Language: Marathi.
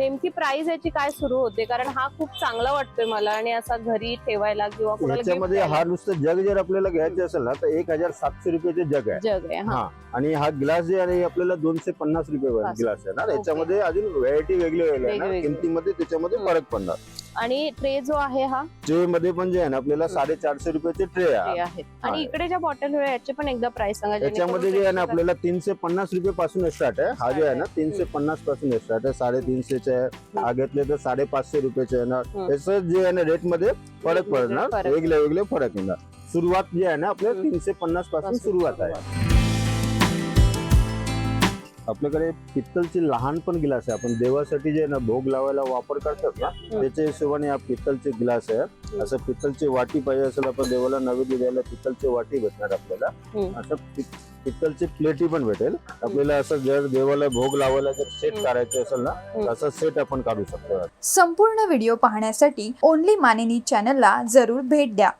नेमकी प्राइस याची काय सुरू होते? कारण हा खूप चांगला वाटतोय मला आणि असा घरी ठेवायला किंवा कोणाला gift याच्यामध्ये द्यायला. हा नुसतं जग जर आपल्याला घ्यायचं असेल ना तर 1700 रुपयाचे जग आहे. जग आहे. हा. हा आणि हा ग्लास जे आहे आपल्याला 250 रुपये ग्लास आहे ना. याच्यामध्ये अजून व्हरायटी वेगळी वेगळी आहे ना, वेगवेगळी. किमतीमध्ये त्याच्यामध्ये फरक पडणार. आणि ट्रे जो आहे हा ट्रे मध्ये पण जे आहे ना आपल्याला 450 रुपयाचे ट्रे ट्रे आहे. आहेत. आणि इकडे ज्या बॉटल याचे पण एकदा प्राइस सांगा. याच्यामध्ये जे आहे ना आपल्याला 350 रुपये पासून स्टार्ट आहे. हा जो आहे ना 350 पासून स्टार्ट आहे. 350 आहे. हा घेतले तर 550 रुपयाचे आहे ना. याचं जे आहे ना रेट मध्ये फरक पडणार, वेगळे वेगळे फरक येणार. सुरुवात जी आहे ना आपल्याला 350 पासून सुरुवात आहे. आपल्याकडे पित्तलचे लहान पण ग्लास आहे. आपण देवासाठी जे ना भोग लावायला वापर करतात ना त्याच्या हिशोबाने हा पित्तलचे ग्लास आहे. असं पित्तलची वाटी पाहिजे असेल आपण देवाला नैवेद्य द्यायला पित्तलची वाटी भेटणार आपल्याला. असं पित्तलची प्लेटी पण भेटेल आपल्याला. असं जर देवाला भोग लावायला जर सेट करायचं असेल ना असं सेट आपण काढू शकतो. संपूर्ण व्हिडिओ पाहण्यासाठी ओनली मानिनी चॅनलला जरूर भेट द्या.